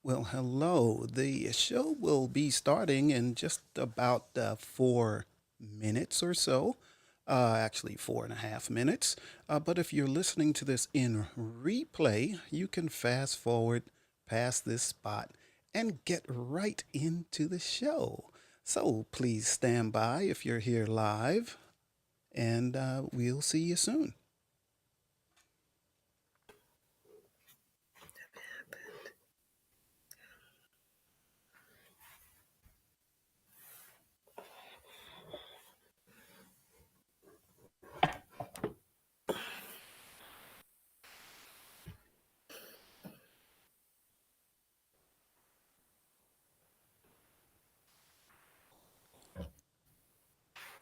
Well, hello. The show will be starting in just about 4 minutes or so. Actually, 4.5 minutes. But if you're listening to this in replay, you can fast forward past this spot and get right into the show. So please stand by if you're here live, and we'll see you soon.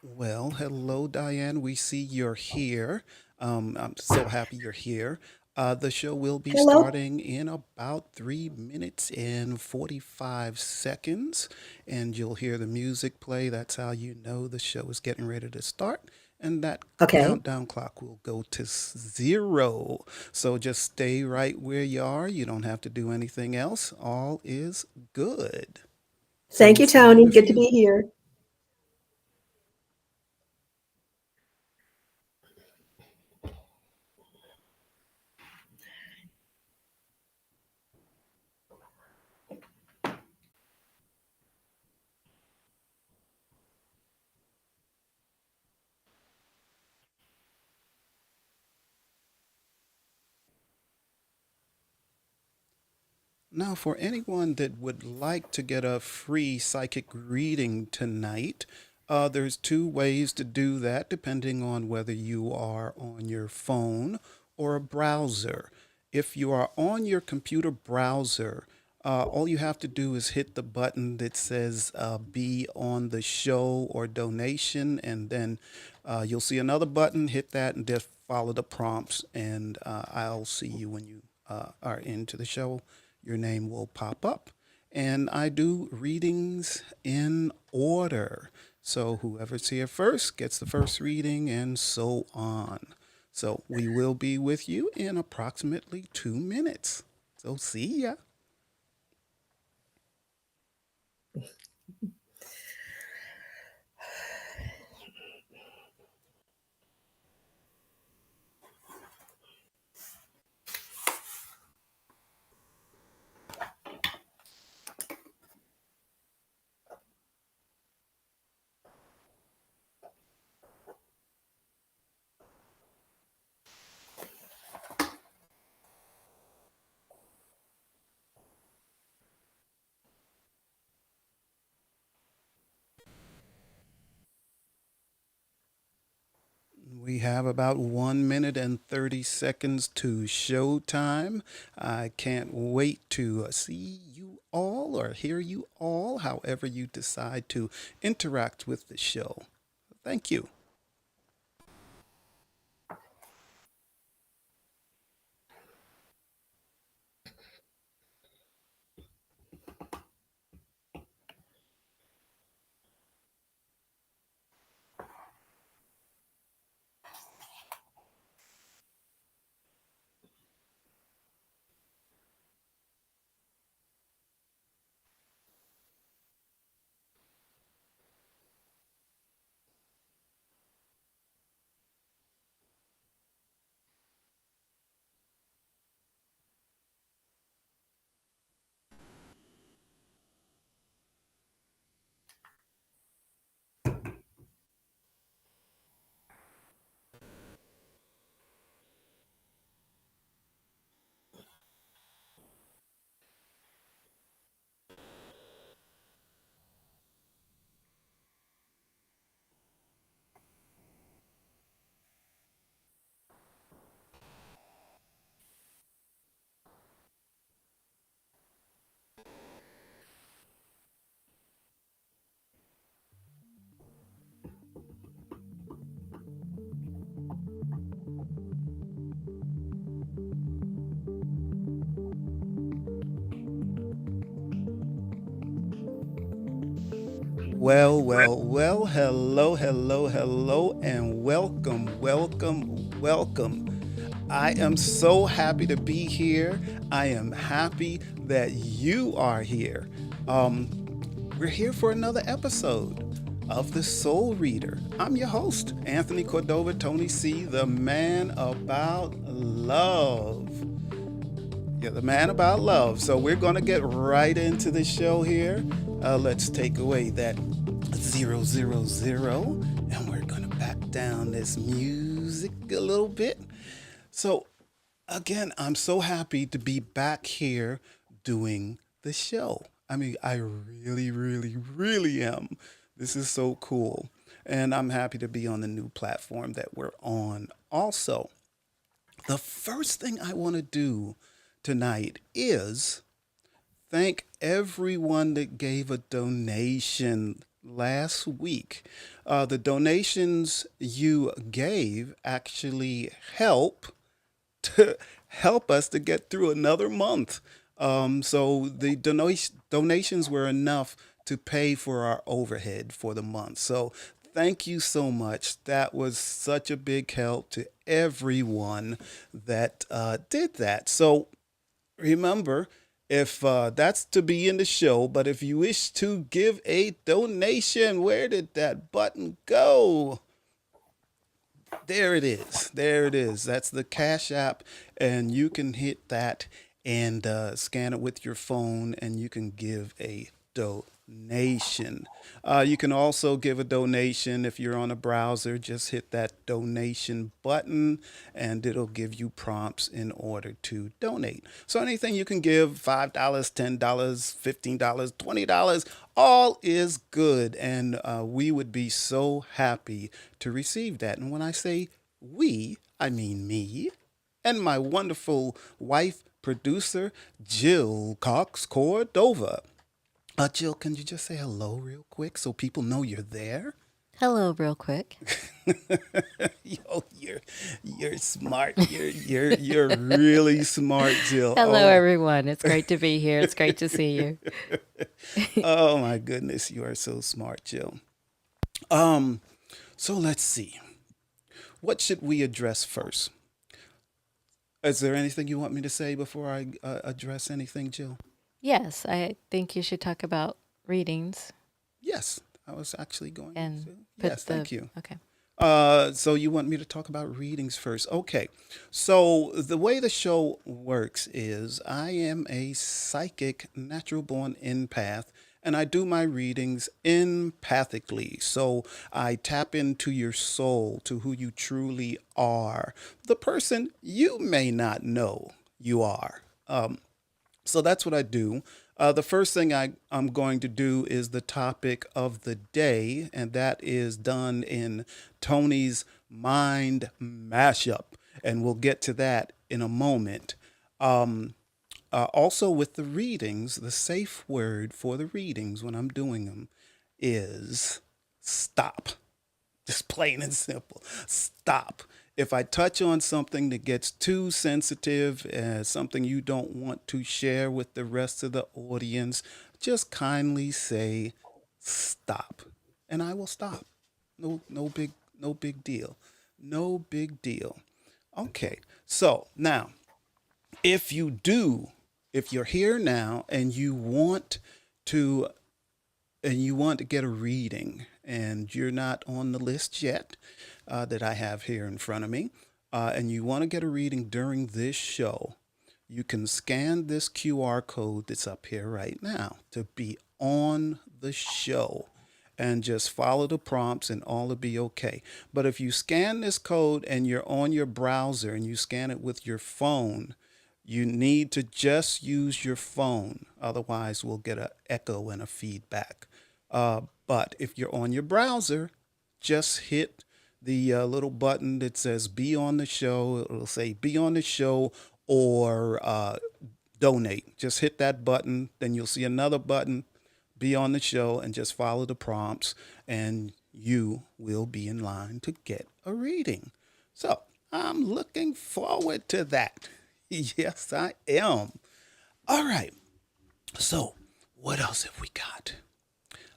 Well, hello, Diane. We see you're here. I'm so happy you're here. The show will be Hello. starting in about 3 minutes and 45 seconds, and you'll hear the music play. That's how you know the show is getting ready to start. And that Okay. countdown clock will go to zero. So just stay right where you are. You don't have to do anything else. All is good. So Thank we'll you, see you in Tony. a Good to few. be here. Now, for anyone that would like to get a free psychic reading tonight, there's two ways to do that depending on whether you are on your phone or a browser. If you are on your computer browser, all you have to do is hit the button that says be on the show or donation, and then you'll see another button. Hit that and just follow the prompts, and I'll see you when you are into the show. Your name will pop up. And I do readings in order. So whoever's here first gets the first reading, and so on. So we will be with you in approximately 2 minutes. So see ya. We have about 1 minute and 30 seconds to showtime. I can't wait to see you all or hear you all, however you decide to interact with the show. Thank you. Well, hello, hello, hello, and welcome, welcome, welcome. I am so happy to be here. I am happy that you are here. Um, we're here for another episode of The Soul Reader. I'm your host, Anthony Cordova, Tony C., the man about love. Yeah, the man about love. So we're going to get right into the show here. Let's take away that 000 and we're going to back down this music a little bit. So, again, I'm so happy to be back here doing the show. I mean, I really, really, really am. This is so cool. And I'm happy to be on the new platform that we're on. Also, the first thing I want to do tonight is thank everyone that gave a donation last week. The donations you gave actually to help us to get through another month. So the donations were enough to pay for our overhead for the month. So thank you so much. That was such a big help to everyone that did that. So remember, if that's to be in the show, but if you wish to give a donation, where did that button go? There it is. There it is. That's the Cash App, and you can hit that and scan it with your phone, and you can give a donation. You can also give a donation if you're on a browser. Just hit that donation button, and it'll give you prompts in order to donate. So anything you can give, $5, $10, $15, $20, all is good. And we would be so happy to receive that. And when I say we, I mean me and my wonderful wife, producer, Jill Cox Cordova. Jill, can you just say hello real quick so people know you're there? Hello, real quick. Yo, you're smart. You're really smart, Jill. Hello, everyone. It's great to be here. It's great to see you. Oh my goodness, you are so smart, Jill. Um, so let's see. What should we address first? Is there anything you want me to say before I address anything, Jill? Yes, I think you should talk about readings Yes, I was actually going and to. put Yes, the. thank you. Okay. So you want me to talk about readings first? Okay. So the way the show works is I am a psychic, natural born empath, and I do my readings empathically. So I tap into your soul, to who you truly are, the person you may not know you are. So that's what I do. The first thing I'm going to do is the topic of the day, and that is done in Tony's mind mashup. And we'll get to that in a moment. Also, with the readings, the safe word for the readings when I'm doing them is stop. Just plain and simple. Stop. If I touch on something that gets too sensitive, something you don't want to share with the rest of the audience, just kindly say stop, and I will stop. No big deal. No big deal. Okay. So now, if you do, if you're here now to and you want to get a reading and you're not on the list yet that I have here in front of me, and you want to get a reading during this show, you can scan this QR code that's up here right now to be on the show and just follow the prompts and all will be okay. But if you scan this code and you're on your browser and you scan it with your phone, you need to just use your phone. Otherwise, we'll get an echo and a feedback. But if you're on your browser, just hit the little button that says be on the show. It'll say be on the show or donate. Just hit that button. Then you'll see another button, be on the show, and just follow the prompts, and you will be in line to get a reading. So I'm looking forward to that. Yes, I am. All right. So, what else have we got?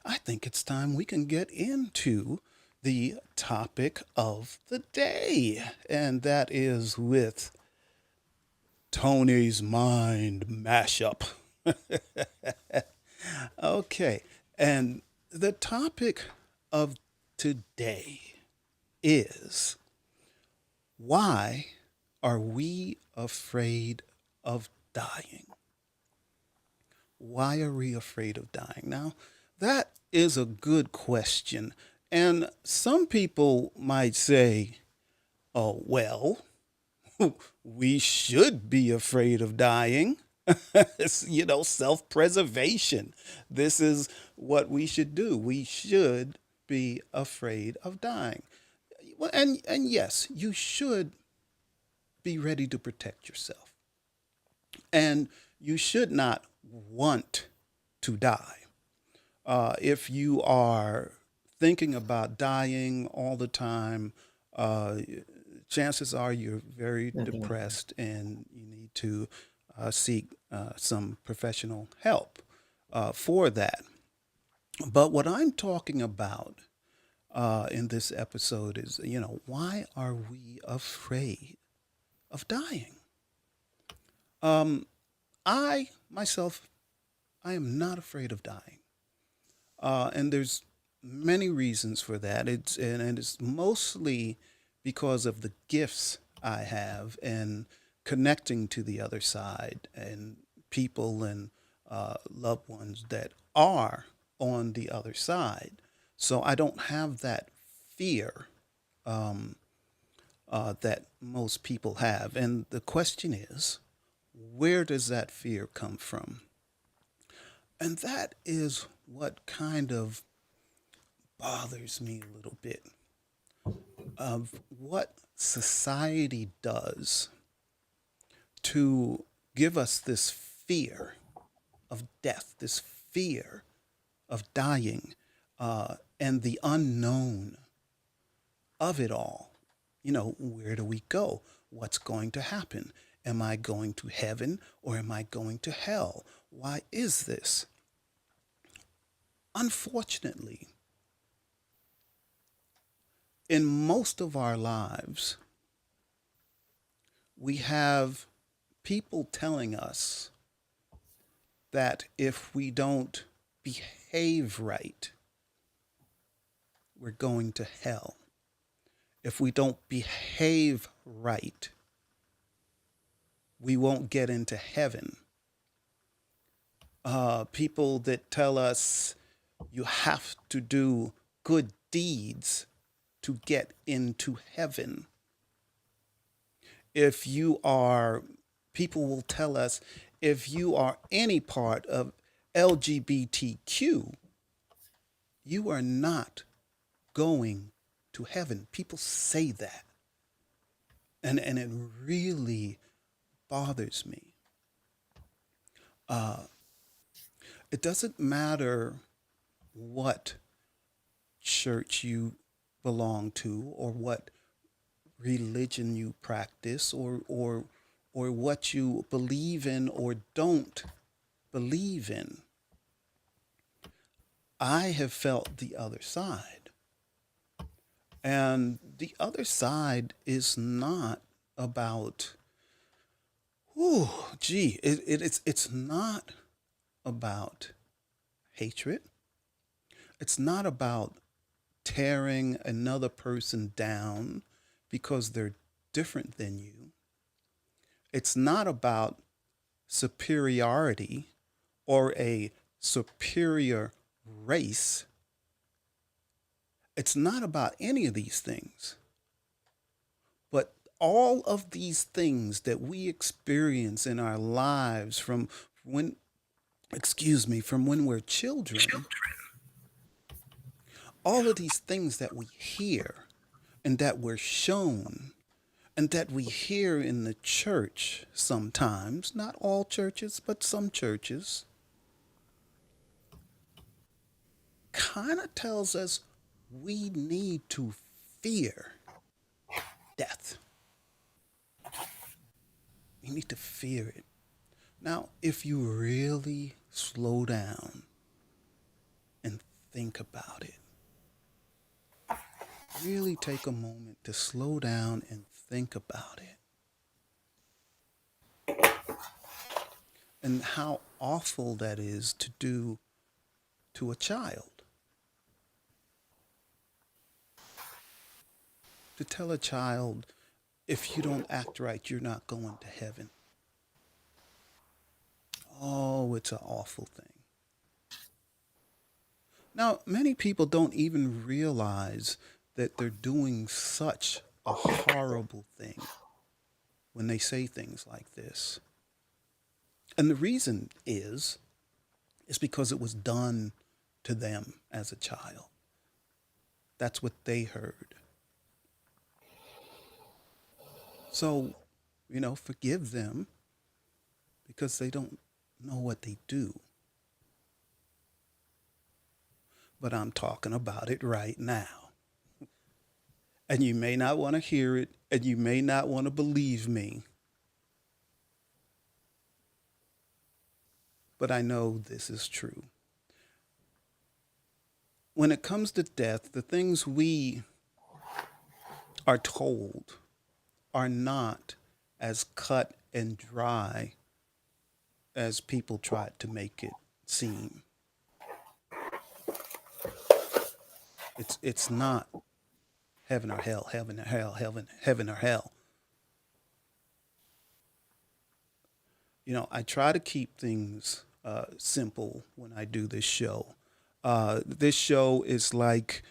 I think it's time we can get into the topic of the day, and that is with Tony's mind mashup. Okay. And the topic of today is, why are we afraid of dying? Why are we afraid of dying? Now, that is a good question. And some people might say, oh, well, we should be afraid of dying. It's, self preservation. This is what we should do. We should be afraid of dying. Well, and yes, you should be ready to protect yourself. And you should not want to die. If you are thinking about dying all the time, uh, chances are you're very Mhm. depressed and you need to seek some professional help for that. But what I'm talking about in this episode is, why are we afraid of dying? Um, I myself, I am not afraid of dying. And there's many reasons for that. And it's mostly because of the gifts I have and connecting to the other side and people and loved ones that are on the other side. So I don't have that fear um, that most people have. And the question is, where does that fear come from? And that is what kind of bothers me a little bit of what society does to give us this fear of death, this fear of dying, and the unknown of it all. Where do we go? What's going to happen? Am I going to heaven or am I going to hell? Why is this? Unfortunately, in most of our lives, we have people telling us that if we don't behave right, we're going to hell. If we don't behave right, we won't get into heaven. People that tell us you have to do good deeds to get into heaven. If you are, People will tell us, if you are any part of LGBTQ, you are not going to heaven. People say that. And it really bothers me. Uh, it doesn't matter what church you belong to or what religion you practice or what you believe in or don't believe in. I have felt the other side. And the other side is not about, it's not about hatred. It's not about tearing another person down because they're different than you. It's not about superiority or a superior race. It's not about any of these things. But all of these things that we experience in our lives when, from when we're children, all of these things that we hear and that we're shown and that we hear in the church sometimes, not all churches, but some churches, kind of tells us we need to fear death. We need to fear it. Now, if you really slow down and think about it, really take a moment to slow down and think about it and how awful that is to do to a child. To tell a child, if you don't act right, you're not going to heaven. Oh, it's an awful thing. Now, many people don't even realize that they're doing such a horrible thing when they say things like this. And the reason is because it was done to them as a child. That's what they heard. So, forgive them because they don't know what they do. But I'm talking about it right now. And you may not want to hear it, and you may not want to believe me, but I know this is true. When it comes to death, the things we are told are not as cut and dry as people try to make it seem. It's not heaven or hell, heaven or hell, heaven or hell. I try to keep things simple when I do this show. This show is like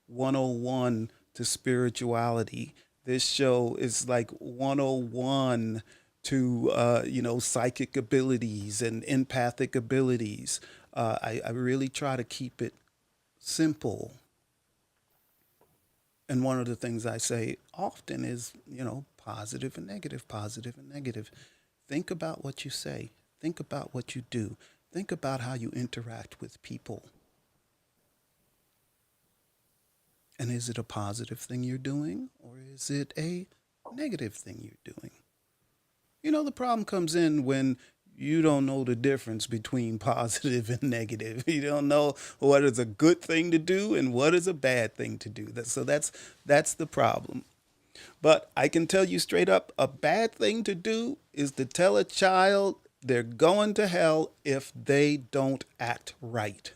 101 to spirituality. This show is like 101 to, psychic abilities and empathic abilities. I really try to keep it simple. And one of the things I say often is, positive and negative, positive and negative. Think about what you say. Think about what you do. Think about how you interact with people. And is it a positive thing you're doing or is it a negative thing you're doing? The problem comes in when you don't know the difference between positive and negative. You don't know what is a good thing to do and what is a bad thing to do. So that's the problem. But I can tell you straight up, a bad thing to do is to tell a child they're going to hell if they don't act right.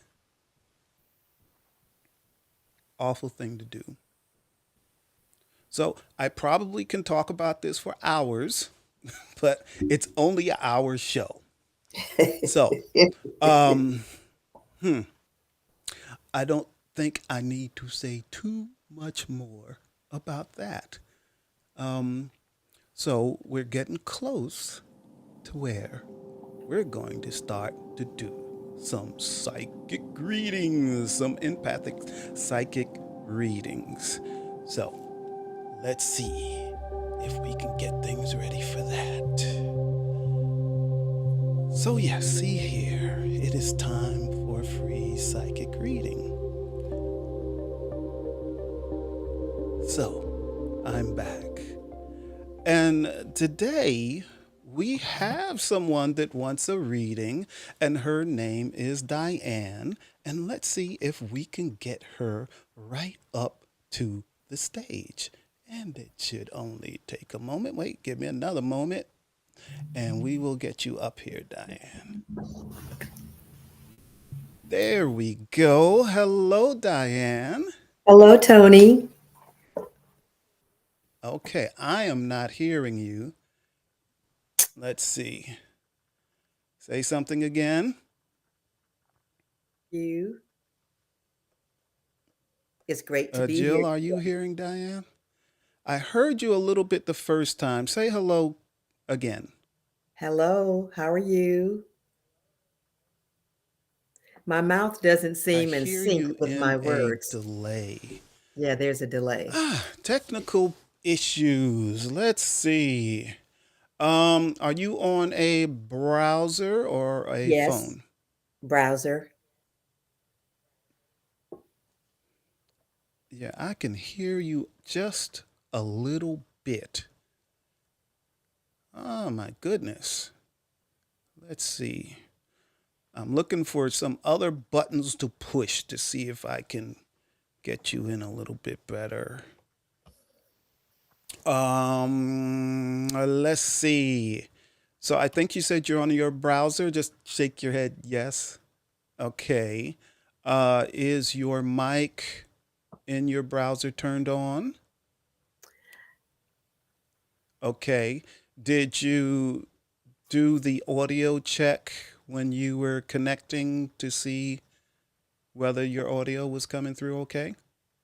Awful thing to do. So I probably can talk about this for hours, but it's only an hour show. So um, I don't think I need to say too much more about that. Um, so we're getting close to where we're going to start to do some psychic readings, some empathic psychic readings. So let's see if we can get things ready for that. So, yes, see here, it is time for a free psychic reading. So, I'm back. And today we have someone that wants a reading, and her name is Diane. And let's see if we can get her right up to the stage. And it should only take a moment. Wait, give me another moment, and we will get you up here, Diane. There we go. Hello, Diane. Hello, Tony. Okay, I am not hearing you. Let's see. Say something again. You. It's great to be here. Jill, are you hearing Diane? I heard you a little bit the first time. Say hello again. Hello, how are you? My mouth doesn't I seem in hear sync you with my in a words. delay. Yeah, there's a delay. Technical issues. Let's see. Are you on a browser or a Yes, phone? browser. Yeah, I can hear you just a little bit. Oh my goodness. Let's see. I'm looking for some other buttons to push to see if I can get you in a little bit better. Let's see. So I think you said you're on your browser. Just shake your head yes. Okay. Is your mic in your browser turned on? Okay. Did you do the audio check when you were connecting to see whether your audio was coming through okay?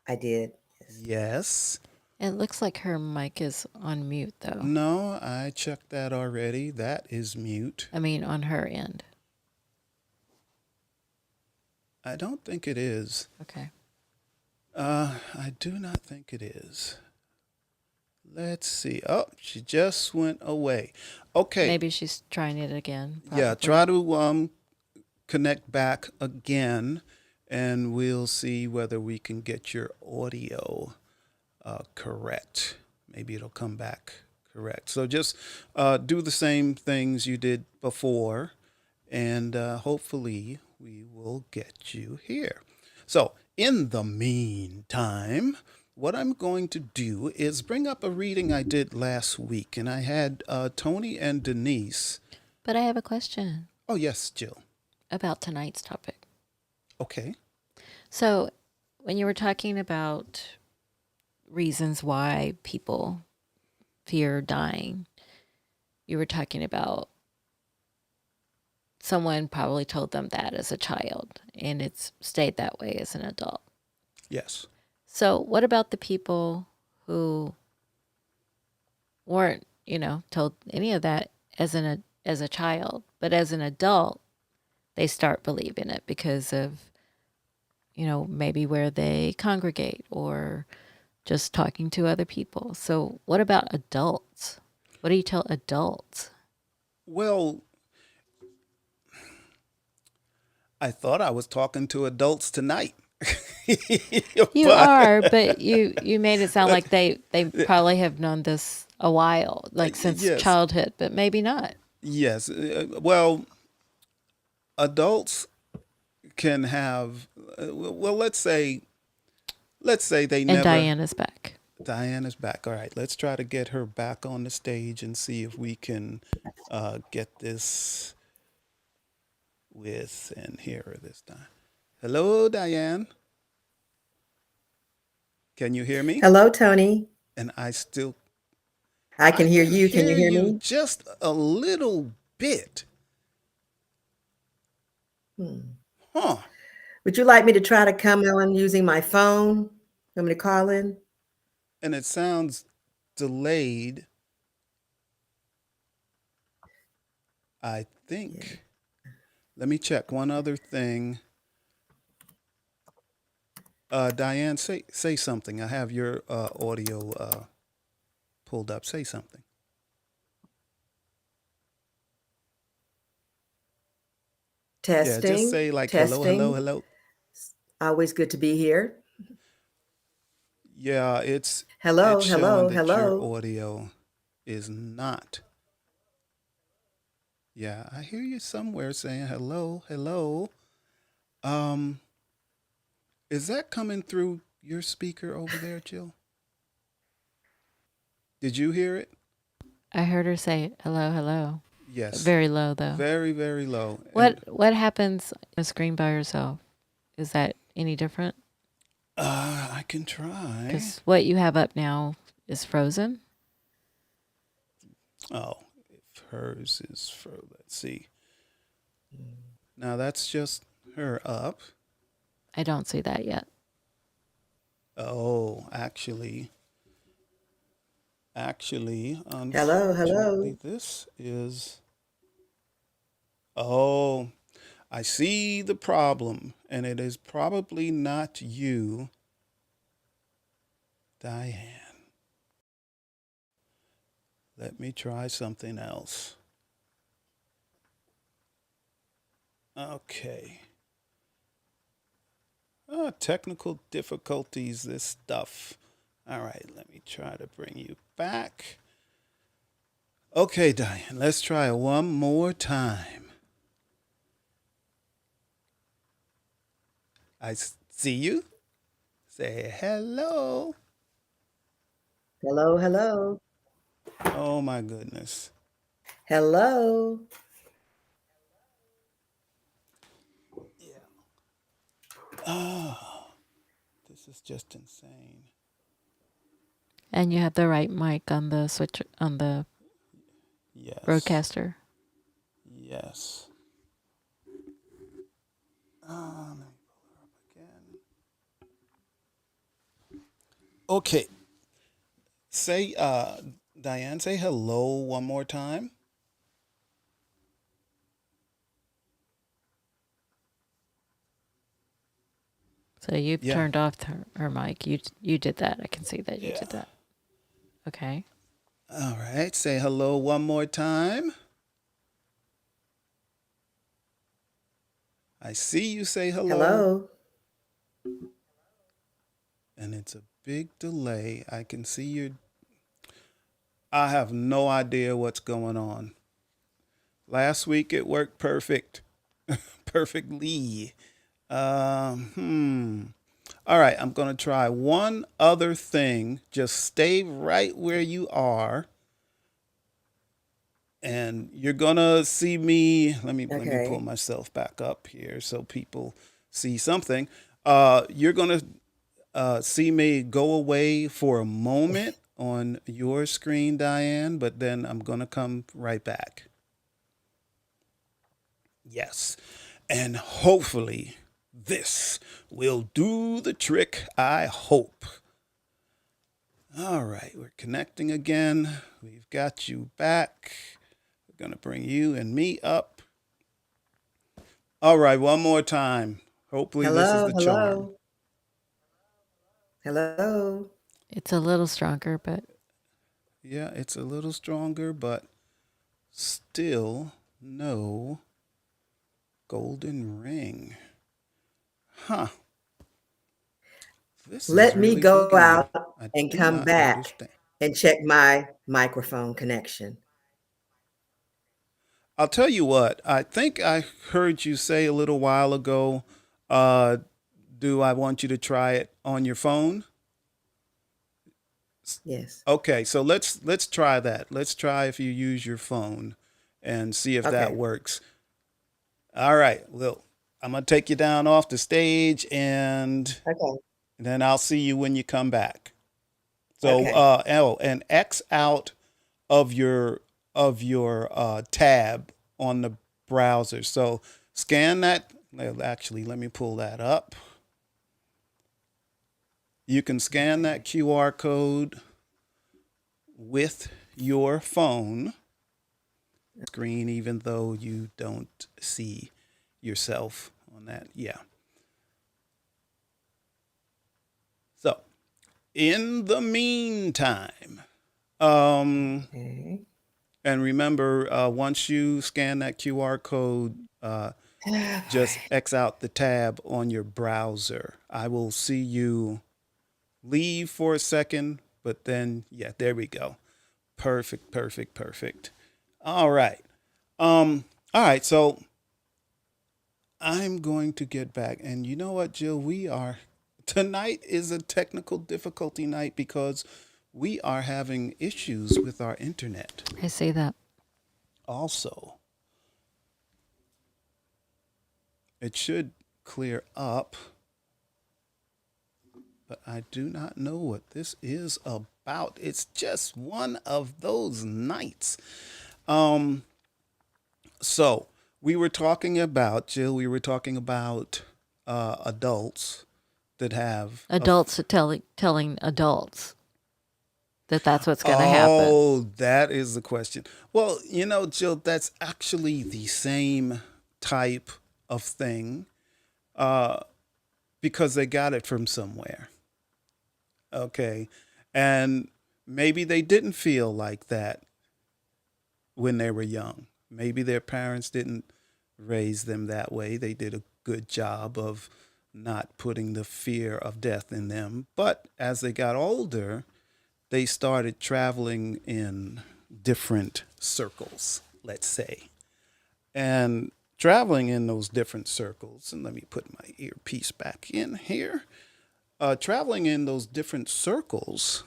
I did. Yes. Yes. It looks like her mic is on mute, though. No, I checked that already. That is mute. I mean, on her end. I don't think it is. Okay. I do not think it is. Let's see. Oh, she just went away. Okay. Maybe she's trying it again, Yeah, probably. try to connect back again and we'll see whether we can get your audio correct. Maybe it'll come back correct. So just do the same things you did before, and hopefully we will get you here. So, in the meantime, what I'm going to do is bring up a reading I did last week, and I had Tony and Denise. But I have a question Oh, yes, Jill. about tonight's topic. Okay. So, when you were talking about reasons why people fear dying, you were talking about someone probably told them that as a child and it's stayed that way as an adult. Yes. So, what about the people who weren't, told any of that as a child, but as an adult, they start believing it because of, maybe where they congregate or just talking to other people. So, what about adults? What do you tell adults? Well, I thought I was talking to adults tonight. You but are, but you made it sound like they probably have known this a while, like since yes, childhood, but maybe not. yes. Well, adults can have. Well, let's say they And never. Diana's back. Diana's back. All right, let's try to get her back on the stage and see if we can get this with and hear her this time. Hello, Diane. Can you hear me? Hello, Tony. And I I can hear can you. Can hear you hear you me? just a little bit. Hmm. Huh. Would you like me to try to come on using my phone? Want me to call in? And it sounds delayed, I Yeah. think. Let me check one other thing. Diane, say something. I have your audio pulled up. Say something. Yeah, just Testing, say like hello, hello, testing. hello. Always good to be here. Yeah, it's Hello, showing hello, that your hello. audio is not. Yeah, I hear you somewhere saying hello, hello. Um, is that coming through your speaker over there, Jill? Did you hear it? I heard her say hello, hello. Yes. Very low though. Very, very low. What And what happens on a screen by yourself? Is that any different? I can try. Because what you have up now is frozen. Oh, if hers is for, let's see. Now that's just her up. I don't see that yet. Oh, actually, Hello, unfortunately, hello. this is. Oh, I see the problem, and it is probably not you, Diane. Let me try something else. Okay. Technical difficulties, this stuff. All right, let me try to bring you back. Okay, Diane, let's try it one more time. See you. Say hello. Hello, hello. Oh my goodness. Hello. Yeah. Ah, this is just insane. And you have the right mic on the switch on the Yes. broadcaster. Yes. Let me pull her up again. Okay. Say, Diane, say hello one more time. So you've Yeah. turned off her mic. You did that. I can see that you Yeah. did that. Okay. All right. Say hello one more time. I see you say hello, Hello. and it's a big delay. I can see you. I have no idea what's going on. Last week it worked perfect, perfectly. All right, I'm going to try one other thing. Just stay right where you are, and you're going to see me. Let me pull Okay. myself back up here so people see something. You're going to see me go away for a moment on your screen, Diane, but then I'm going to come right back. Yes. And hopefully this will do the trick, I hope. All right, we're connecting again. We've got you back. We're going to bring you and me up. All right, one more time. Hopefully this is Hello. the charm. Hello. Hello. It's a little stronger, but Yeah, it's a little stronger, but still no golden ring. Huh. This is Let me really go beginning. out I and do come not back understand. and check my microphone connection. I'll tell you what, I think I heard you say a little while ago, uh, do I want you to try it on your phone? Yes. Okay, so let's try that. Let's try if you use your phone and see if that Okay. works. All right. Well, I'm gonna take you down off the stage and Okay. then I'll see you when you come back. So Okay. and X out of your tab on the browser. So scan that. Well, actually, let me pull that up. You can scan that Okay. QR code with your phone screen, even though you don't see yourself on that. Yeah. So in the meantime, um, Okay. and remember, once you scan that QR code, All just right. X out the tab on your browser. I will see you leave for a second, but then, yeah, there we go. Perfect, perfect, perfect. All right. All right, so I'm going to get back. And you know what, Jill? Tonight is a technical difficulty night because we are having issues with our internet. I see that. Also, it should clear up, but I do not know what this is about. It's just one of those nights. Um, so we were talking about, Jill, we were talking about adults that have Adults are telling adults that that's what's going to happen. Oh, that is the question. Well, Jill, that's actually the same type of thing uh, because they got it from somewhere. Okay. And maybe they didn't feel like that when they were young. Maybe their parents didn't raise them that way. They did a good job of not putting the fear of death in them. But as they got older, they started traveling in different circles, let's say. And traveling in those different circles, and let me put my earpiece back in here. Traveling in those different circles,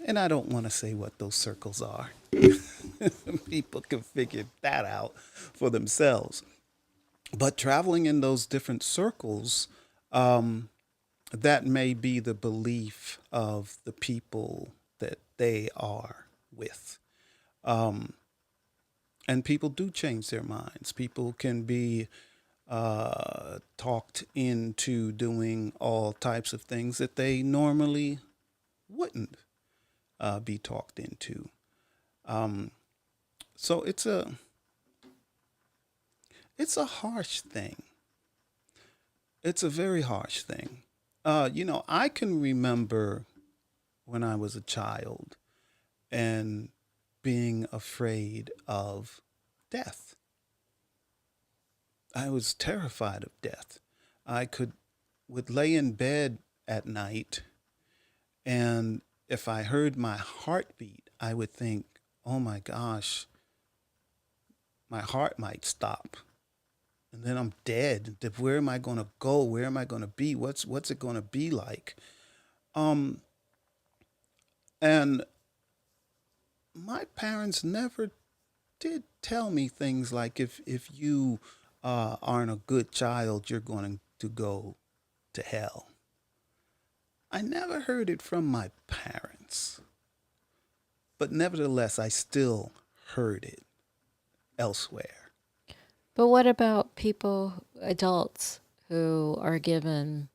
and I don't want to say what those circles are. People can figure that out for themselves. But traveling in those different circles, um, that may be the belief of the people that they are with. Um, and people do change their minds. People can be talked into doing all types of things that they normally wouldn't be talked into. Um, so it's a harsh thing. It's a very harsh thing. I can remember when I was a child and being afraid of death. I was terrified of death. I would lay in bed at night, and if I heard my heartbeat, I would think, "Oh my gosh, my heart might stop, and then I'm dead. Where am I going to go? Where am I going to be? What's it going to be like?" Um, and my parents never did tell me things like, if you aren't a good child, you're going to go to hell. I never heard it from my parents, but nevertheless, I still heard it elsewhere. But what about people, adults, who are given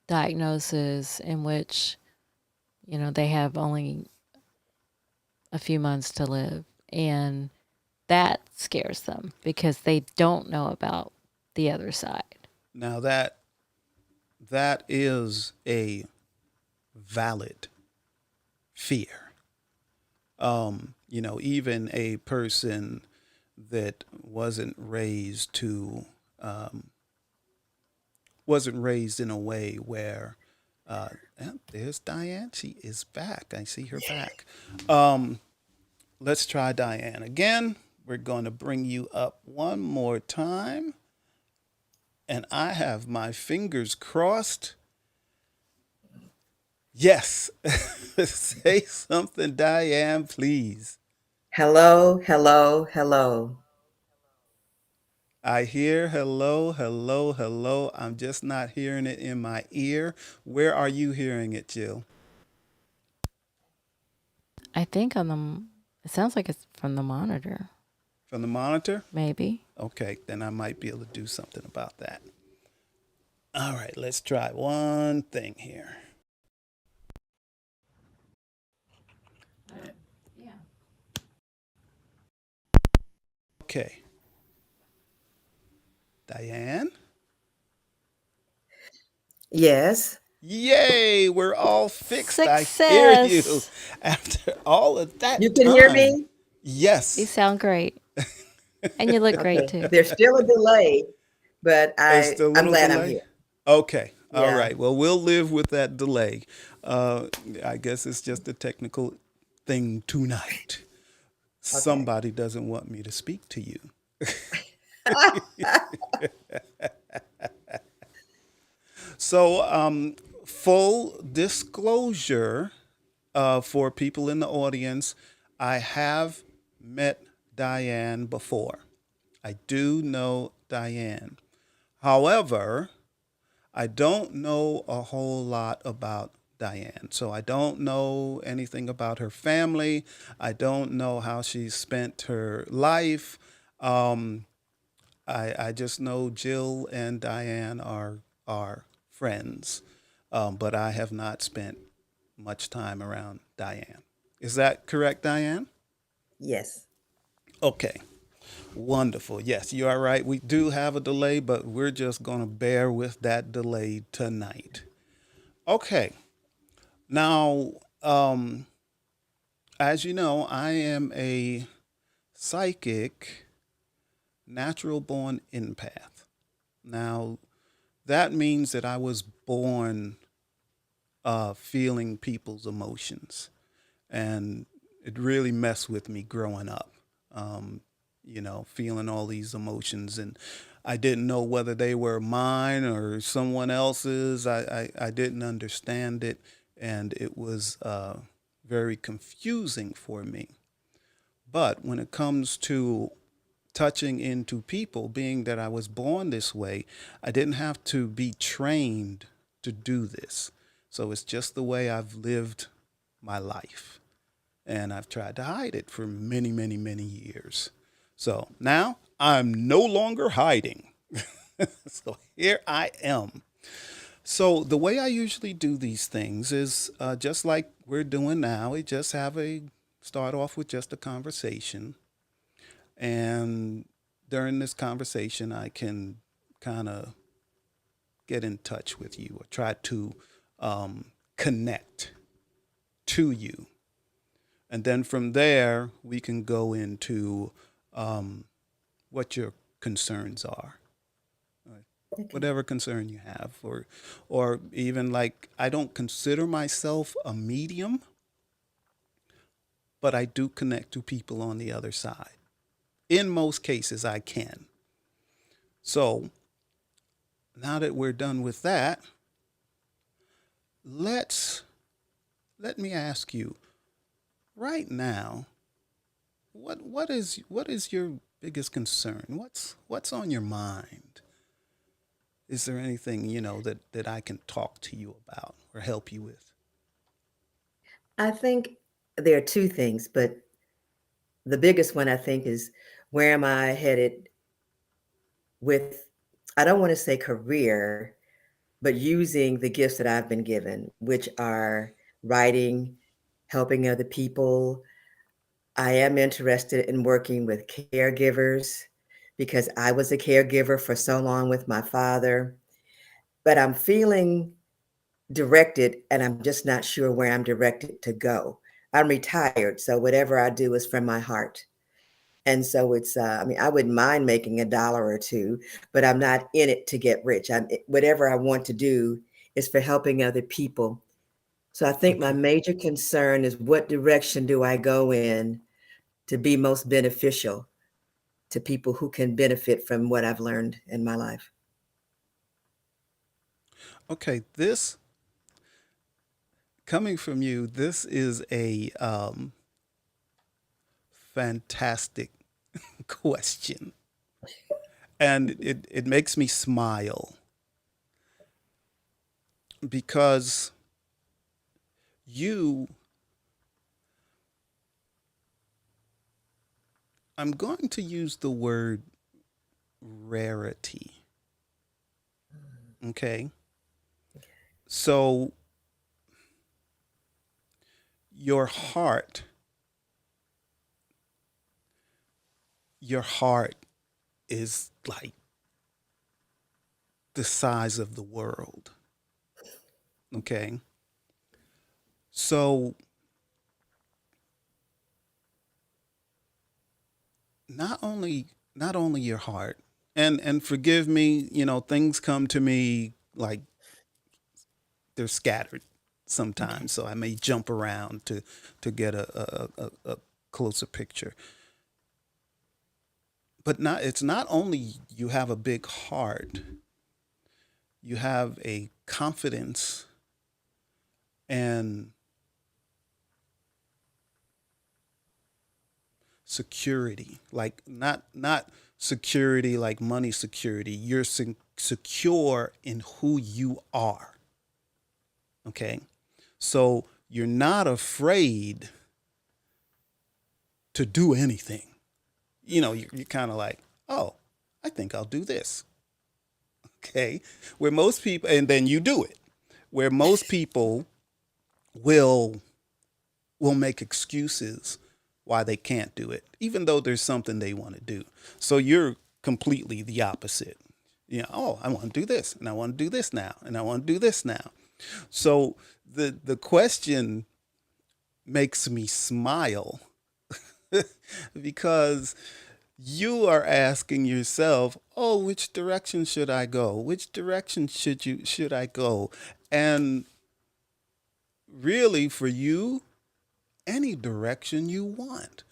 diagnoses in which, they have only a few months to live, and that scares them because they don't know about the other side? Now that is a valid fear. Even a person that um, wasn't raised in a way where there's Diane. She is back. I see her back. Um, let's try Diane again. We're going to bring you up one more time. And I have my fingers crossed. Yes. Say something, Diane, please. Hello, hello, hello. I hear hello, hello, hello. I'm just not hearing it in my ear. Where are you hearing it, Jill? I think it sounds like it's from the monitor, From the monitor? maybe. Okay, then I might be able to do something about that. All right, let's try one thing here. Okay, Diane? Yes. Yay, we're all fixed. I hear you Success! after all of You that can hear time. me? You Yes, sound great. And you look great Okay. too. There's still a delay, but it's still a I'm little glad I'm delay. here. Okay, all Yeah. right. Well, we'll live with that delay. Uh, I guess it's just a technical thing tonight. Okay. Somebody doesn't want me to speak to you. So, full disclosure for people in the audience, I have met Diane before. I do know Diane. However, I don't know a whole lot about Diane. So I don't know anything about her family. I don't know how she spent her life. Um, I just know Jill and Diane are friends, but I have not spent much time around Diane. Is that correct, Diane? Yes. Okay, wonderful. Yes, you are right. We do have a delay, but we're just going to bear with that delay tonight. Okay, now, as you know, I am a psychic, natural born empath. Now, that means that I was born feeling people's emotions. And it really messed with me growing up, um, feeling all these emotions. And I didn't know whether they were mine or someone else's. I didn't understand it. And it was very confusing for me. But when it comes to touching into people, being that I was born this way, I didn't have to be trained to do this. So it's just the way I've lived my life. And I've tried to hide it for many, many, many years. So now I'm no longer hiding. So here I am. So the way I usually do these things is just like we're doing now. We just have a start off with just a conversation, and during this conversation, I can kind of get in touch with you or try to connect to you, and then from there we can go into um, what your concerns are, Okay. whatever concern you have, or even like I don't consider myself a medium, but I do connect to people on the other side. In most cases, I can. So now that we're done with that, let's let me ask you right now, what is your biggest concern? What's on your mind? Is there anything, that I can talk to you about or help you with? I think there are two things, but the biggest one I think is where am I headed with, I don't want to say career, but using the gifts that I've been given, which are writing, helping other people. I am interested in working with caregivers because I was a caregiver for so long with my father, but I'm feeling directed and I'm just not sure where I'm directed to go. I'm retired, so whatever I do is from my heart. And so it's, I mean, I wouldn't mind making a dollar or two, but I'm not in it to get rich. Whatever I want to do is for helping other people. So I think my Okay. major concern is what direction do I go in to be most beneficial to people who can benefit from what I've learned in my life. Okay, this coming from you, this is a fantastic question. And it makes me smile because you, I'm going to use the word rarity. Okay. So your heart, your heart is like the size of the world. Okay. So not only your heart, and forgive me, things come to me like they're scattered Okay. sometimes, so I may jump around to get a closer picture. But not it's not only you have a big heart, you have a confidence and security, like not security like money security. You're secure in who you are. Okay, so you're not afraid to do anything. You're kind of like, oh, I think I'll do this. Okay, where most people, and then you do it. Where most people will will make excuses why they can't do it, even though there's something they want to do. So you're completely the opposite. Oh, I want to do this, and I want to do this now, and I want to do this now. So the question makes me smile because you are asking yourself, "Oh, which direction should I go? Which direction should I go?" And really, for you, any direction you want.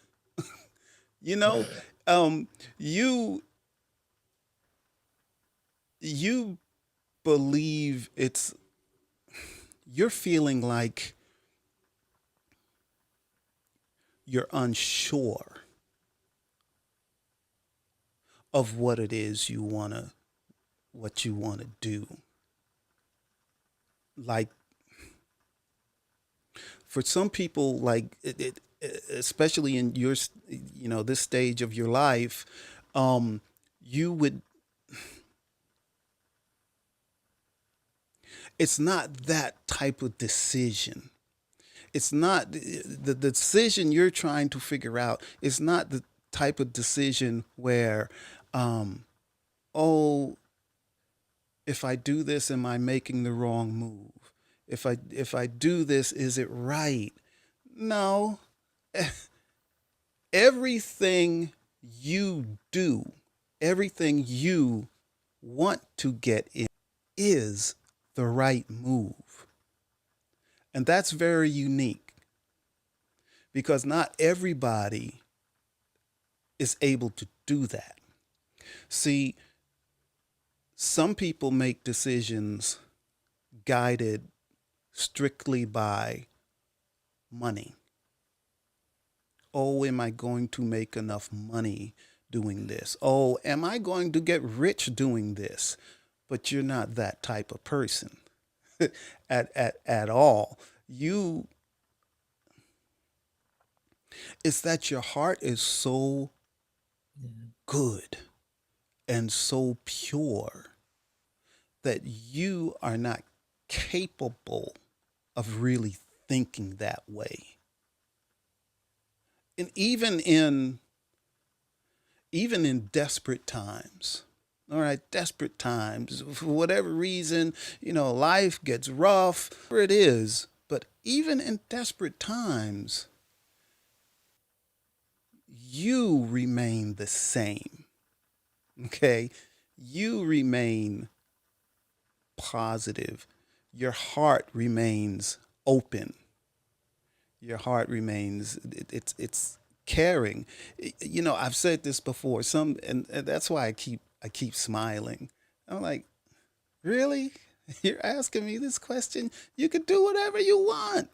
You know, um, you you believe you're feeling like you're unsure. of what it is you want to do. Like for some people, like especially in your, this stage of your life, you would. It's not that type of decision. It's not the decision you're trying to figure out. It's not the type of decision where, um, oh, if I do this, am I making the wrong move? If I do this, is it right? No. Everything you do, everything you want to get in is the right move. And that's very unique because not everybody is able to do that. See, some people make decisions guided strictly by money. Oh, am I going to make enough money doing this? Oh, am I going to get rich doing this? But you're not that type of person at all. You, it's that your heart is so Yeah. good and so pure that you are not capable of really thinking that way. And even in desperate times, all right, desperate times, for whatever reason, life gets rough, whatever it is, but even in desperate times, you remain the same, okay? You remain positive. Your heart remains open. Your heart remains, it's caring. I've said this before, and that's why I keep smiling. I'm like, really? You're asking me this question? You can do whatever you want.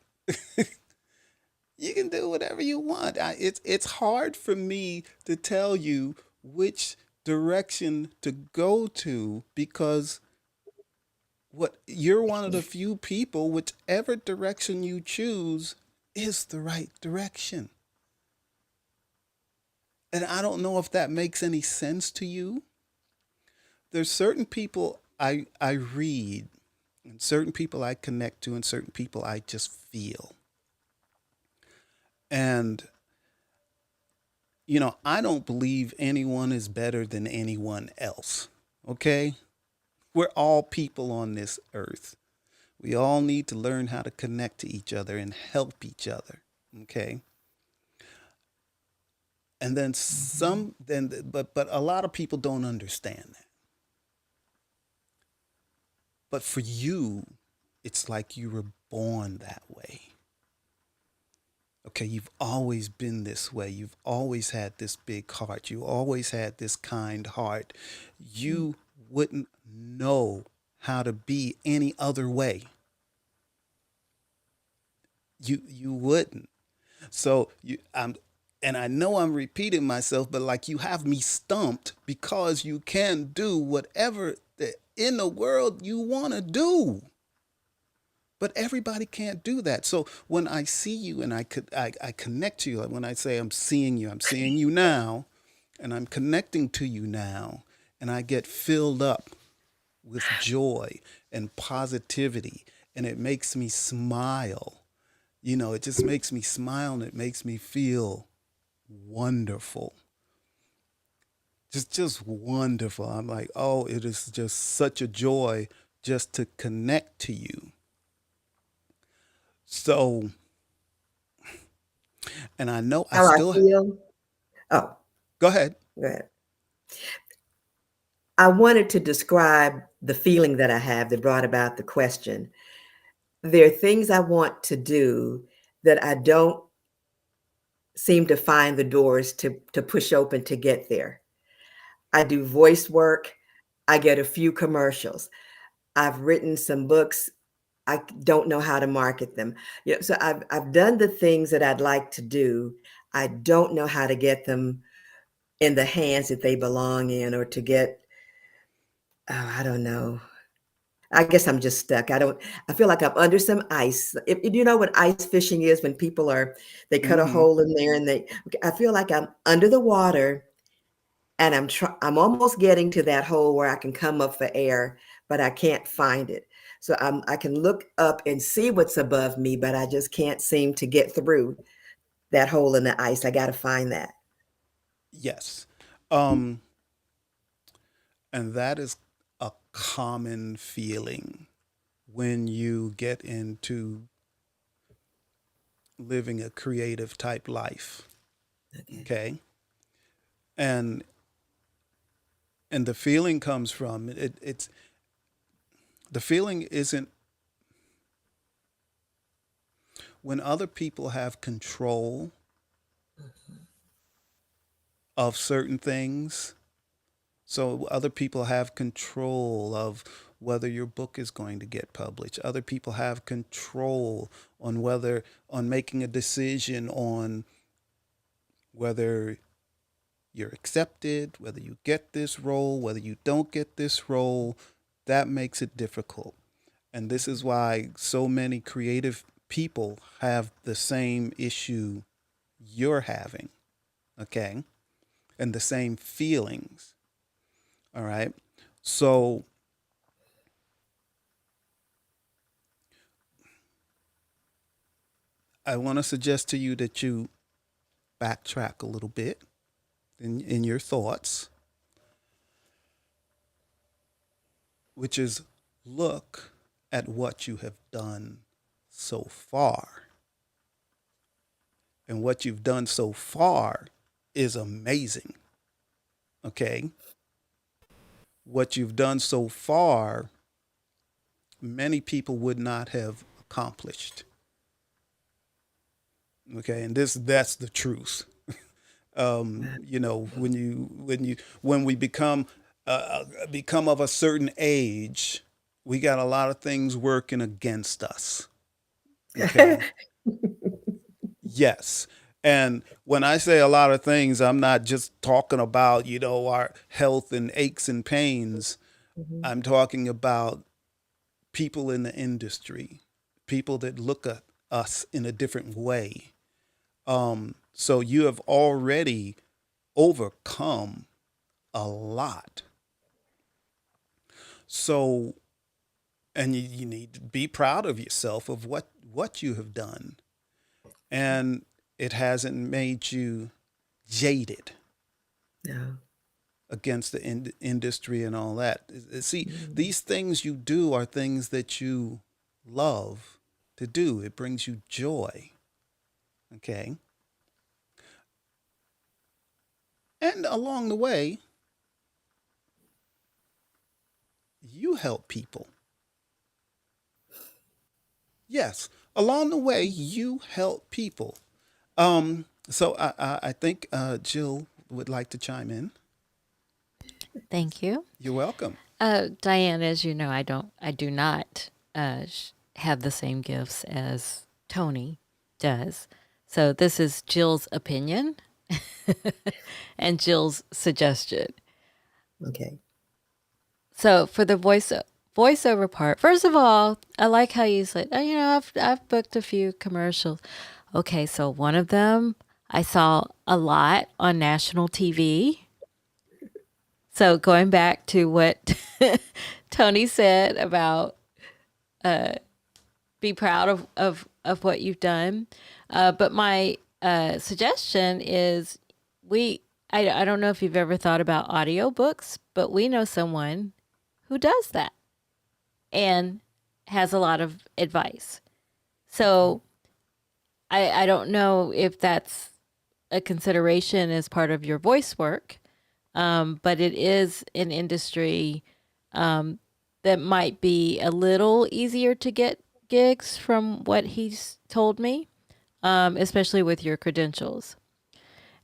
You can do whatever you want. It's hard for me to tell you which direction to go to because what you're one of the few people, whichever direction you choose is the right direction. And I don't know if that makes any sense to you. There's certain people I read, and certain people I connect to, and certain people I just feel. And I don't believe anyone is better than anyone else. Okay? We're all people on this earth. We all need to learn how to connect to each other and help each other. Okay? And then Mhm. some then but a lot of people don't understand that. But for you, it's like you were born that way. Okay, you've always been this way. You've always had this big heart. You always had this kind heart. You wouldn't know how to be any other way. You wouldn't. So and I know I'm repeating myself, but like you have me stumped because you can do whatever in the world you want to do. But everybody can't do that. So when I see you and I connect to you, like when I say I'm seeing you now, and I'm connecting to you now, and I get filled up with joy and positivity, and it makes me smile. It just makes me smile and it makes me feel wonderful. Just wonderful. I'm like, oh, it is just such a joy just to connect to you. So, and I know I How I still feel? Oh, go ahead. go ahead. I wanted to describe the feeling that I have that brought about the question. There are things I want to do that I don't seem to find the doors to push open to get there. I do voice work. I get a few commercials. I've written some books. I don't know how to market them. So I've done the things that I'd like to do. I don't know how to get them in the hands that they belong in, or to get, oh, I don't know. I guess I'm just stuck. I feel like I'm under some ice. If you know what ice fishing is, when people are, they cut a Mm-hmm. hole in there and I feel like I'm under the water, and I'm almost getting to that hole where I can come up for air, but I can't find it. So I can look up and see what's above me, but I just can't seem to get through that hole in the ice. I got to find that. Yes. Um, and that is a common feeling when you get into living a creative type life. Okay. Okay. And the feeling comes from it's the feeling isn't when other people have control of certain things. So other people have control of whether your book is going to get published. Other people have control on making a decision on whether you're accepted, whether you get this role, whether you don't get this role. That makes it difficult. And this is why so many creative people have the same issue you're having, okay? And the same feelings, all right? So I want to suggest to you that you backtrack a little bit in your thoughts, which is look at what you have done so far. And what you've done so far is amazing, okay? What you've done so far, many people would not have accomplished. Okay, and that's the truth. When we become of a certain age, we got a lot of things working against us. Okay. Yes. And when I say a lot of things, I'm not just talking about, our health and aches and pains. Mhm. I'm talking about people in the industry, people that look at us in a different way. So you have already overcome a lot. So, and you need to be proud of yourself of what you have done. And it hasn't made you jaded No. against the industry and all that. See, Mm. these things you do are things that you love to do. It brings you joy. Okay. And along the way, you help people. Yes, along the way, you help people. So I think Jill would like to chime in. Thank you. You're welcome. Diane, as you know, I do not have the same gifts as Tony does. So this is Jill's opinion and Jill's suggestion. Okay. So for the voiceover part, first of all, I like how you said, oh, I've booked a few commercials. Okay, so one of them I saw a lot on national TV. So going back to what Tony said about be proud of what you've done. But my suggestion is we, I don't know if you've ever thought about audiobooks, but we know someone who does that and has a lot of advice. Okay. So I don't know if that's a consideration as part of your voice work, but it is an industry that might be a little easier to get gigs from what he's told me, especially with your credentials.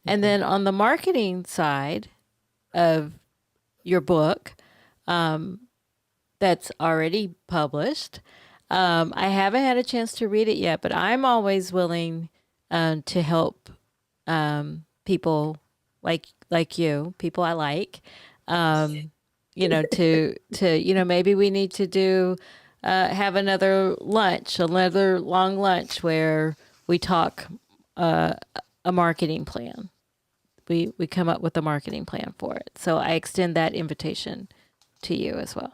And Okay. then on the marketing side of your book, that's already published, I haven't had a chance to read it yet, but I'm always willing to help people like like you, people I like. Um, maybe we need to do have another lunch, another long lunch where we talk uh, a marketing plan. We come up with a marketing plan for it. So I extend that invitation to you as well.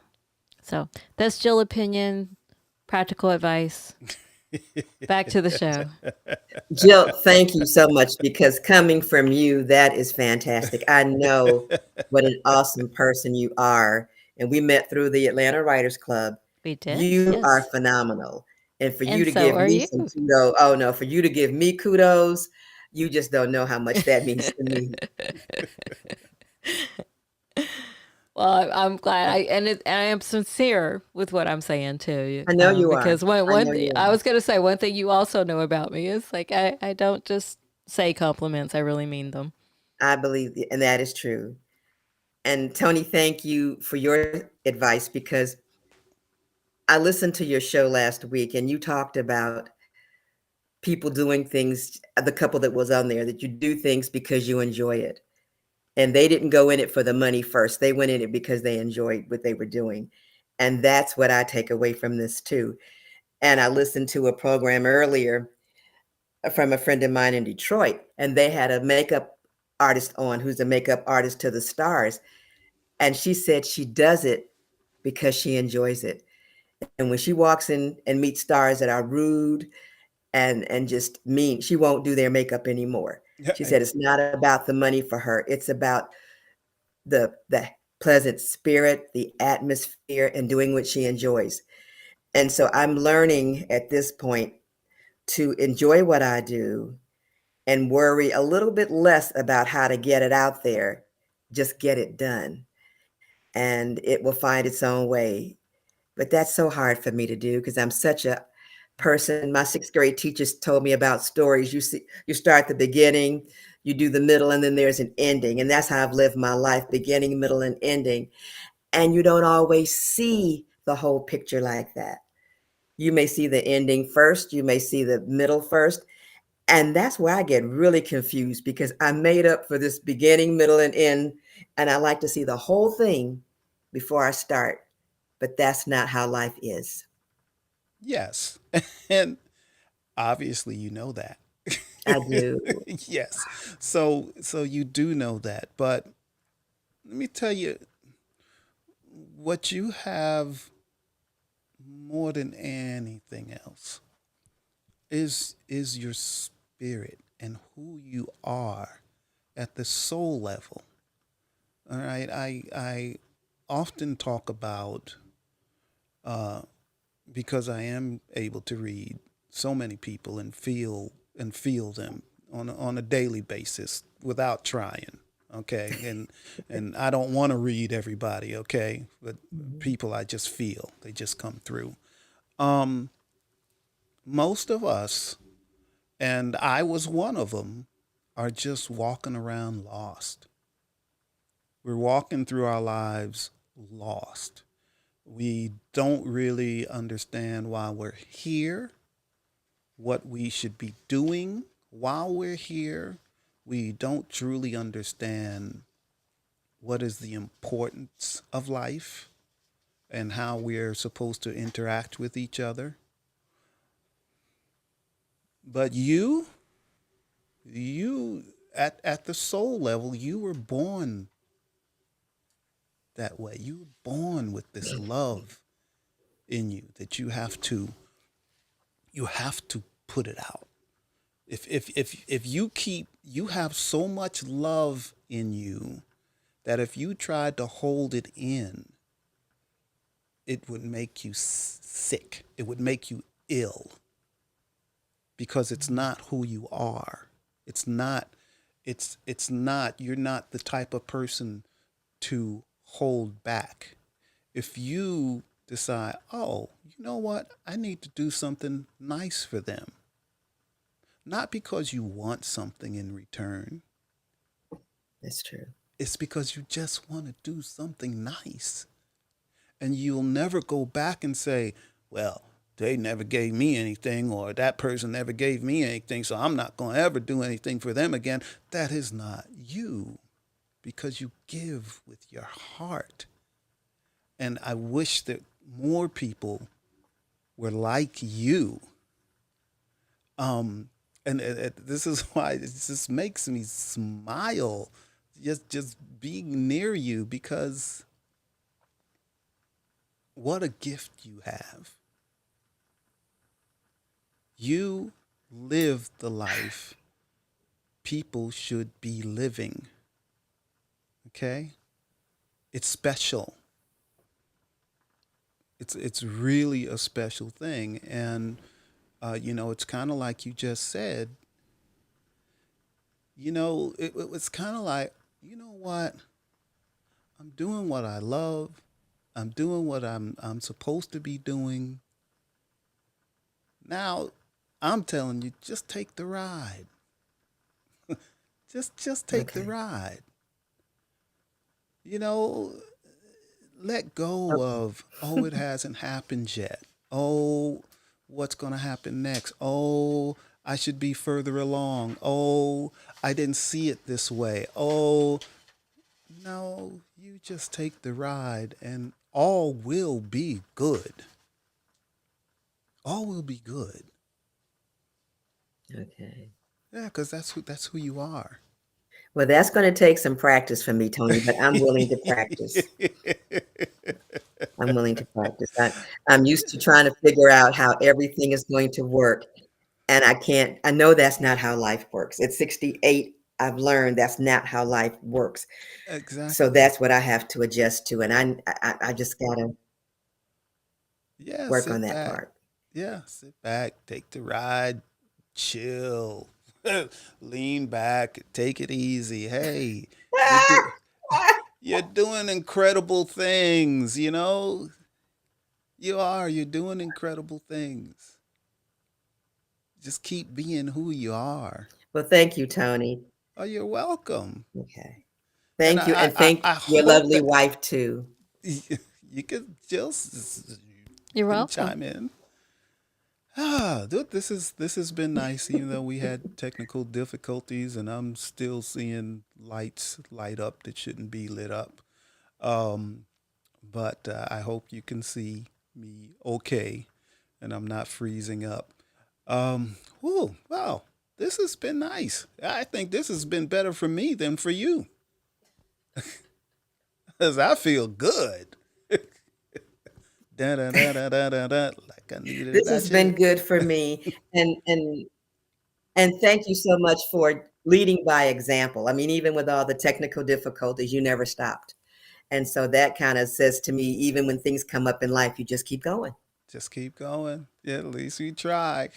So that's Jill opinion, practical advice. Back to the show. Jill, thank you so much because coming from you, that is fantastic. I know what an awesome person you are. And we met through the Atlanta Writers Club. We did, You are yes. phenomenal. And for you And to so give are me you. some kudos, oh no, for you to give me kudos, you just don't know how much that means to me. Well, I'm glad and I am sincere with what I'm saying to I you, know you are. because I know you I are. was going to say one thing you also know about me is like I don't just say compliments, I really mean them. I believe, and that is true. And Tony, thank you for your advice because I listened to your show last week and you talked about people doing things, the couple that was on there, that you do things because you enjoy it. And they didn't go in it for the money first. They went in it because they enjoyed what they were doing. And that's what I take away from this too. And I listened to a program earlier from a friend of mine in Detroit, and they had a makeup artist on who's a makeup artist to the stars. And she said she does it because she enjoys it. And when she walks in and meets stars that are rude and just mean, she won't do their makeup anymore. She said it's not about the money for her. It's about the pleasant spirit, the atmosphere, and doing what she enjoys. And so I'm learning at this point to enjoy what I do and worry a little bit less about how to get it out there. Just get it done, and it will find its own way. But that's so hard for me to do because I'm such a person. My sixth grade teachers told me about stories. You start the beginning, you do the middle, and then there's an ending. And that's how I've lived my life, beginning, middle, and ending. And you don't always see the whole picture like that. You may see the ending first, you may see the middle first. And that's where I get really confused because I'm made up for this beginning, middle, and end. And I like to see the whole thing before I start. But that's not how life is. Yes. And obviously you know that. I do. Yes. So you do know that, but let me tell you what you have more than anything else is your spirit and who you are at the soul level. All right. I often talk about uh, because I am able to read so many people and feel them on a daily basis without trying. Okay, and I don't want to read everybody. Okay, but Mhm. people I just feel they just come through. Um, most of us, and I was one of them, are just walking around lost. We're walking through our lives lost. We don't really understand why we're here, what we should be doing while we're here. We don't truly understand what is the importance of life and how we're supposed to interact with each other. But you at the soul level, you were born that way. You were born with this love in you that you have to put it out. If you have so much love in you that if you tried to hold it in, it would make you sick. It would make you ill because it's not who you are. It's not it's not you're not the type of person to hold back. If you decide, "Oh, you know what? I need to do something nice for them." Not because you want something in return. That's true. It's because you just want to do something nice. And you'll never go back and say, well, they never gave me anything, or that person never gave me anything, so I'm not going to ever do anything for them again. That is not you. because you give with your heart. And I wish that more people were like you. Um, and this is why it just makes me smile, just being near you, because what a gift you have. You live the life people should be living. Okay, it's special. It's really a special thing, and it's kind of like you just said. It's kind of like, you know what? I'm doing what I love. I'm doing what I'm supposed to be doing. Now, I'm telling you, just take the ride. Just take the Okay. ride. You know, let go Okay. of, oh, it hasn't happened yet. Oh, what's going to happen next? Oh, I should be further along. Oh, I didn't see it this way. Oh, no, you just take the ride and all will be good. All will be good. Okay. Yeah, because that's who you are. Well, that's going to take some practice for me, Tony, but I'm willing to practice. I'm willing to practice. I'm used to trying to figure out how everything is going to work. And I can't, I know that's not how life works. At 68, I've learned that's not how life works. So Exactly. that's what I have to adjust to. And I just got to Yeah, work on sit that back. part. Yeah, sit back, take the ride, chill, lean back, take it easy. Hey, you do you're doing incredible things, you know? You are. You're doing incredible things. Just keep being who you are. Well, thank you, Tony. Oh, you're welcome. Okay. And Thank you. And I thank your hope lovely that wife, too. you could just You're can welcome. chime in. Dude, this has been nice, even though we had technical difficulties, and I'm still seeing lights light up that shouldn't be lit up. Um, but I hope you can see me okay, and I'm not freezing up. Wow, this has been nice. I think this has been better for me than for you, cause I feel good. Da da da da da da da, like I needed This that has been shit. good for me. And thank you so much for leading by example. I mean, even with all the technical difficulties, you never stopped. And so that kind of says to me, even when things come up in life, you just keep going. Just keep going. Yeah, at least we try.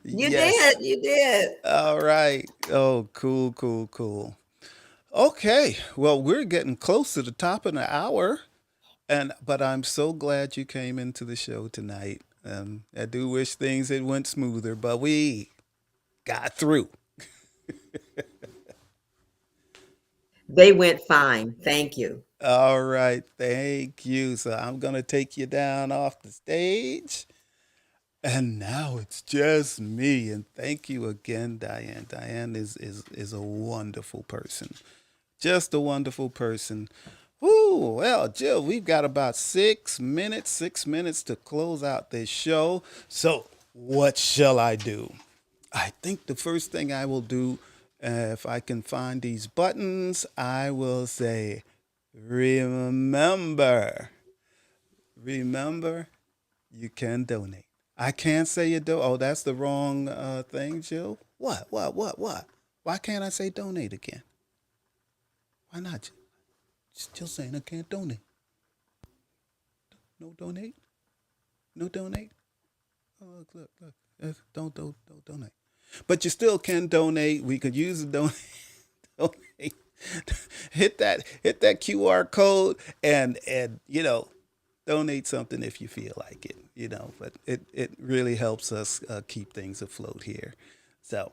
You did. Yes. You did. All right. Oh, cool, cool, cool. Okay. Well, we're getting close to the top of the hour, and but I'm so glad you came into the show tonight. I do wish things had went smoother, but we got through. They went fine. Thank you. All right. Thank you. So I'm gonna take you down off the stage. And now it's just me. And thank you again, Diane. Diane is a wonderful person. Just a wonderful person. Ooh, well, Jill, we've got about 6 minutes, 6 minutes to close out this show. So, what shall I do? I think the first thing I will do, if I can find these buttons, I will say, remember, remember, you can donate. I can't say you do. Oh, that's the wrong thing, Jill. What? Why can't I say donate again? Why not? Still saying I can't donate. No donate. No donate. Oh, look. Don't donate. But you still can donate. We could use the donate. Hit that QR code and donate something if you feel like it. But it really helps us keep things afloat here. So,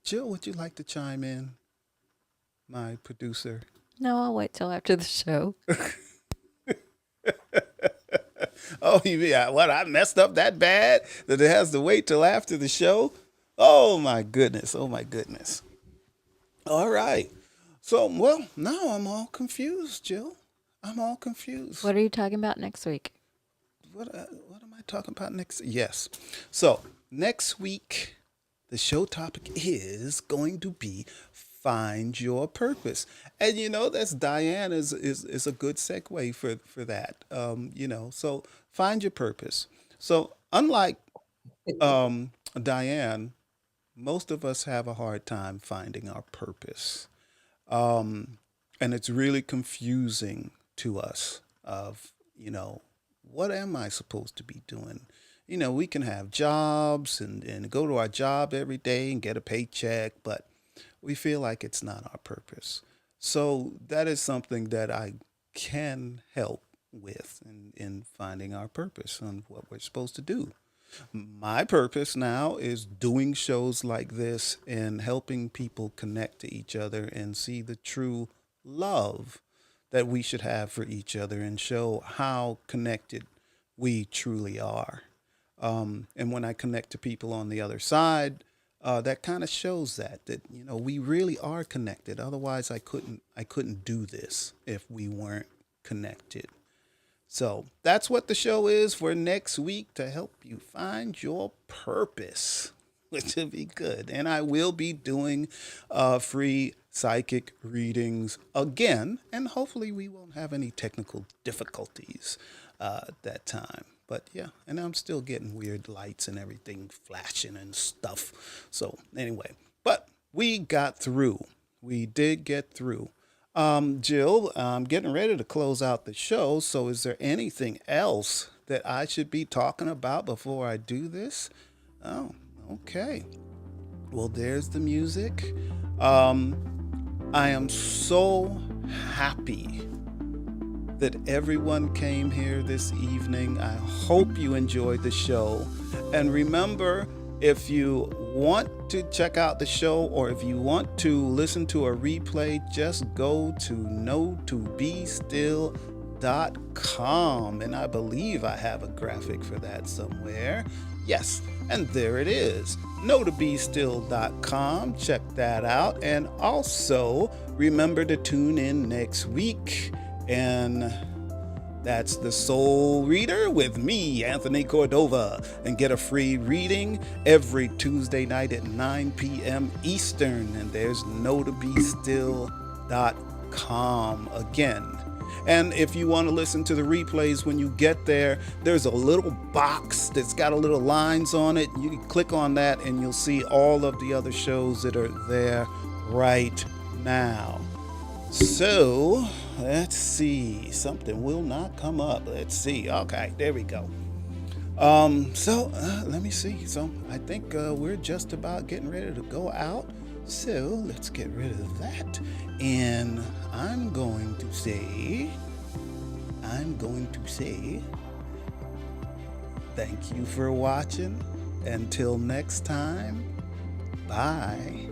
Jill, would you like to chime in, my producer? No, I'll wait till after the show. Oh, you mean what? I messed up that bad that it has to wait till after the show? Oh my goodness. Oh my goodness. All right. So, well, now I'm all confused, Jill. I'm all confused. What are you talking about next week? What am I talking about next? Yes. So, next week, the show topic is going to be find your purpose. And that's Diane is a good segue for that. So find your purpose. So, unlike Diane, most of us have a hard time finding our purpose. And it's really confusing to us of, what am I supposed to be doing? We can have jobs and go to our job every day and get a paycheck, but we feel like it's not our purpose. So that is something that I can help with in finding our purpose and what we're supposed to do. My purpose now is doing shows like this and helping people connect to each other and see the true love that we should have for each other and show how connected we truly are. And when I connect to people on the other side, that kind of shows that we really are connected. Otherwise, I couldn't do this if we weren't connected. So that's what the show is for next week to help you find your purpose, which will be good. And I will be doing free psychic readings again, and hopefully we won't have any technical difficulties that time. But yeah, and I'm still getting weird lights and everything flashing and stuff. So anyway, but we got through. We did get through. Jill, I'm getting ready to close out the show. So is there anything else that I should be talking about before I do this? Oh, okay. Well, there's the music. I am so happy that everyone came here this evening. I hope you enjoyed the show. And remember, if you want to check out the show or if you want to listen to a replay, just go to knowtoBeStill.com. And I believe I have a graphic for that somewhere. Yes, and there it is. knowtoBeStill.com. Check that out. And also remember to tune in next week. And that's the Soul Reader with me, Anthony Cordova, and get a free reading every Tuesday night at 9 p.m. Eastern. And there's knowtoBeStill.com again. And if you want to listen to the replays when you get there, there's a little box that's got a little lines on it. You can click on that and you'll see all of the other shows that are there right now. So, let's see. Something will not come up. Let's see. Okay, there we go. Let me see. So, I think we're just about getting ready to go out. So, let's get rid of that. And I'm going to say, thank you for watching. Until next time, bye.